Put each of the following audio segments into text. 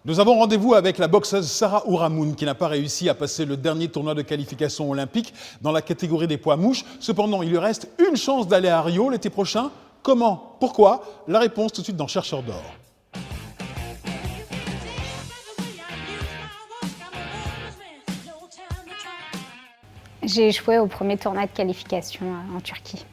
Nous avons rendez-vous avec la boxeuse Sarah Ourahmoune qui n'a pas réussi à passer le dernier tournoi de qualification olympique dans la catégorie des poids mouches. Cependant, il lui reste une chance d'aller à Rio l'été prochain. Comment? Pourquoi? La réponse tout de suite dans Chercheur d'or. J'ai échoué au premier tournoi de qualification en Turquie.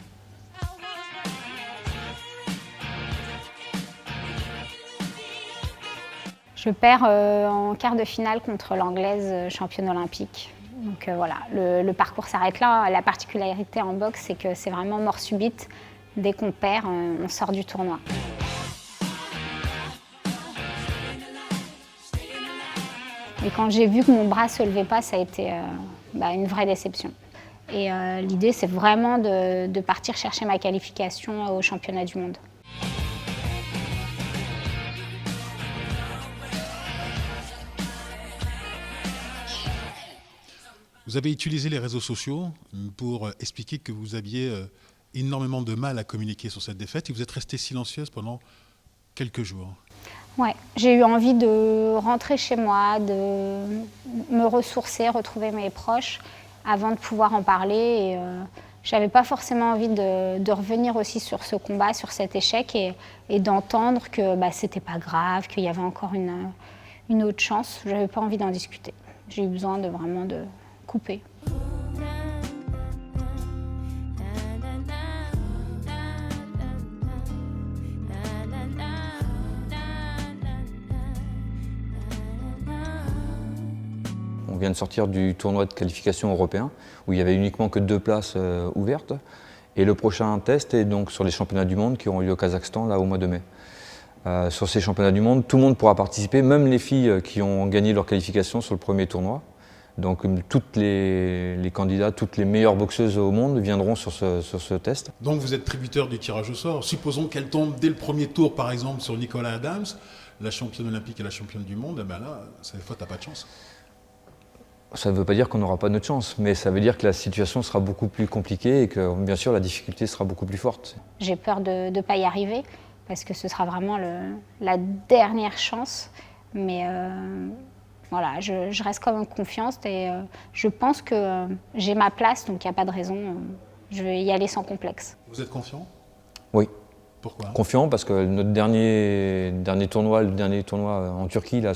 Je perds en quart de finale contre l'anglaise championne olympique. Donc voilà, le parcours s'arrête là. La particularité en boxe, c'est que c'est vraiment mort subite. Dès qu'on perd, on sort du tournoi. Et quand j'ai vu que mon bras ne se levait pas, ça a été une vraie déception. Et l'idée, c'est vraiment de partir chercher ma qualification au championnat du monde. Vous avez utilisé les réseaux sociaux pour expliquer que vous aviez énormément de mal à communiquer sur cette défaite et vous êtes restée silencieuse pendant quelques jours. Ouais, j'ai eu envie de rentrer chez moi, de me ressourcer, retrouver mes proches avant de pouvoir en parler. Et j'avais pas forcément envie de revenir aussi sur ce combat, sur cet échec et d'entendre que c'était pas grave, qu'il y avait encore une autre chance. J'avais pas envie d'en discuter. J'ai eu besoin de vraiment de couper. On vient de sortir du tournoi de qualification européen où il n'y avait uniquement que 2 places ouvertes. Et le prochain test est donc sur les championnats du monde qui auront lieu au Kazakhstan là, au mois de mai. Sur ces championnats du monde, tout le monde pourra participer, même les filles qui ont gagné leur qualification sur le premier tournoi. Donc toutes les candidats, toutes les meilleures boxeuses au monde viendront sur ce test. Donc vous êtes tributaire du tirage au sort. Supposons qu'elle tombe dès le premier tour, par exemple, sur Nicolas Adams, la championne olympique et la championne du monde. Et bien là, cette fois, tu n'as pas de chance. Ça ne veut pas dire qu'on n'aura pas notre chance, mais ça veut dire que la situation sera beaucoup plus compliquée et que, bien sûr, la difficulté sera beaucoup plus forte. J'ai peur de ne pas y arriver parce que ce sera vraiment la dernière chance. Mais voilà, je reste quand même confiante et je pense que j'ai ma place, donc il n'y a pas de raison. Je vais y aller sans complexe. Vous êtes confiant? Oui. Pourquoi? Confiant parce que notre dernier tournoi, le dernier tournoi en Turquie, là,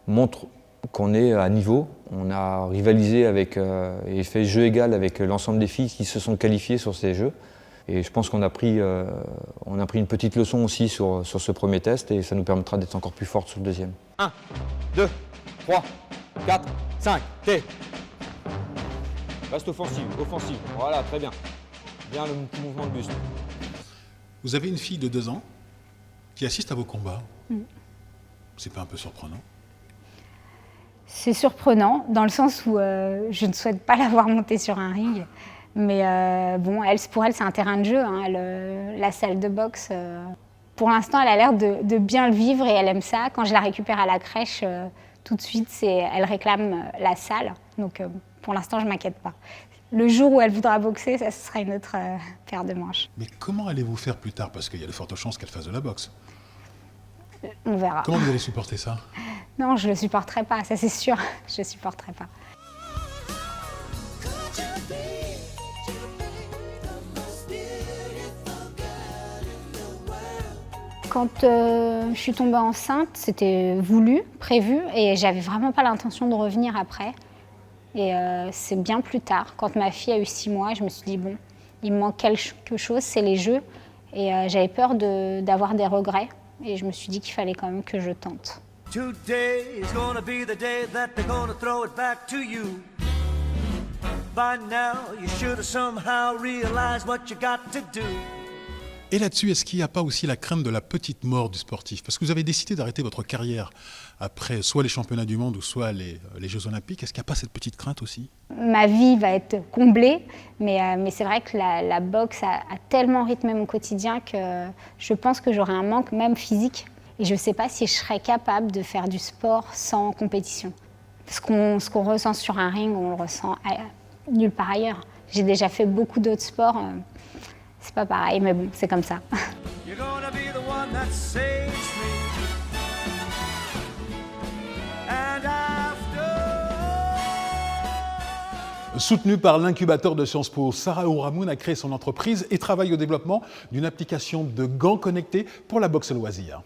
montre qu'on est à niveau. On a rivalisé et fait jeu égal avec l'ensemble des filles qui se sont qualifiées sur ces jeux. Et je pense qu'on a pris une petite leçon aussi sur ce premier test et ça nous permettra d'être encore plus fortes sur le deuxième. 1, 2, 3, 4, 5, T. Reste offensive. Voilà, très bien. Bien le petit mouvement de buste. Vous avez une fille de 2 ans qui assiste à vos combats. C'est pas un peu surprenant? C'est surprenant, dans le sens où je ne souhaite pas la voir monter sur un ring. Mais pour elle, c'est un terrain de jeu, hein. La salle de boxe. Pour l'instant, elle a l'air de bien le vivre et elle aime ça. Quand je la récupère à la crèche, tout de suite, elle réclame la salle. Donc pour l'instant, je ne m'inquiète pas. Le jour où elle voudra boxer, ça ce sera une autre paire de manches. Mais comment allez-vous faire plus tard? Parce qu'il y a de fortes chances qu'elle fasse de la boxe. On verra. Comment vous allez supporter ça? Non, je ne le supporterai pas, ça c'est sûr. Je ne supporterai pas. Quand je suis tombée enceinte, c'était voulu, prévu, et j'avais vraiment pas l'intention de revenir après. Et c'est bien plus tard, quand ma fille a eu 6 mois, je me suis dit, bon, il me manque quelque chose, c'est les jeux. Et j'avais peur d'avoir des regrets. Et je me suis dit qu'il fallait quand même que je tente. Today is gonna be the day that they're gonna throw it back to you. By now, you should have somehow realized what you got to do. Et là-dessus, est-ce qu'il n'y a pas aussi la crainte de la petite mort du sportif? Parce que vous avez décidé d'arrêter votre carrière après soit les championnats du monde ou soit les Jeux olympiques. Est-ce qu'il n'y a pas cette petite crainte aussi? Ma vie va être comblée, mais c'est vrai que la boxe a tellement rythmé mon quotidien que je pense que j'aurai un manque même physique. Et je ne sais pas si je serais capable de faire du sport sans compétition. Ce qu'on ressent sur un ring, on le ressent nulle part ailleurs. J'ai déjà fait beaucoup d'autres sports. C'est pas pareil, mais bon, c'est comme ça. Soutenue par l'incubateur de Sciences Po, Sarah Ouramoun a créé son entreprise et travaille au développement d'une application de gants connectés pour la boxe loisir.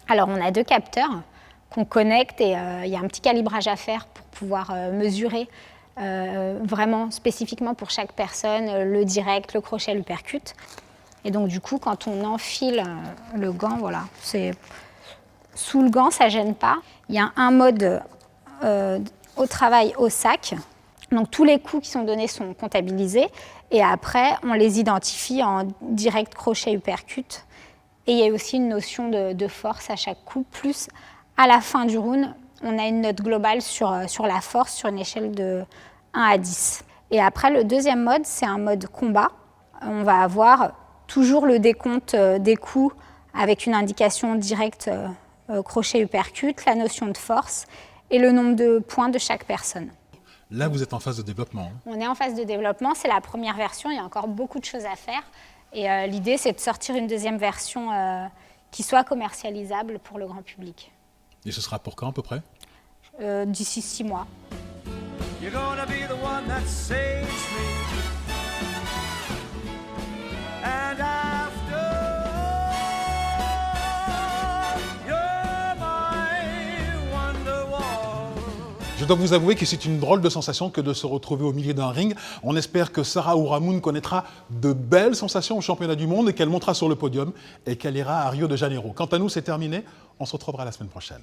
Alors on a 2 capteurs qu'on connecte et il y a un petit calibrage à faire pour pouvoir mesurer vraiment spécifiquement pour chaque personne le direct, le crochet, l'uppercut. Et donc du coup quand on enfile le gant, voilà, c'est sous le gant, ça ne gêne pas. Il y a un mode au travail au sac. Donc tous les coups qui sont donnés sont comptabilisés et après on les identifie en direct crochet uppercut. Et il y a aussi une notion de force à chaque coup, plus à la fin du round, on a une note globale sur la force sur une échelle de 1 à 10. Et après le deuxième mode, c'est un mode combat. On va avoir toujours le décompte des coups avec une indication directe crochet uppercut, la notion de force et le nombre de points de chaque personne. Là, vous êtes en phase de développement. On est en phase de développement, c'est la première version, il y a encore beaucoup de choses à faire. Et l'idée, c'est de sortir une deuxième version qui soit commercialisable pour le grand public. Et ce sera pour quand à peu près? D'ici 6 mois. You're gonna be the one that saves me. And after you're my Wonderwall. Je dois vous avouer que c'est une drôle de sensation que de se retrouver au milieu d'un ring. On espère que Sarah Ouramoun connaîtra de belles sensations au championnat du monde et qu'elle montera sur le podium et qu'elle ira à Rio de Janeiro. Quant à nous, c'est terminé. On se retrouvera la semaine prochaine.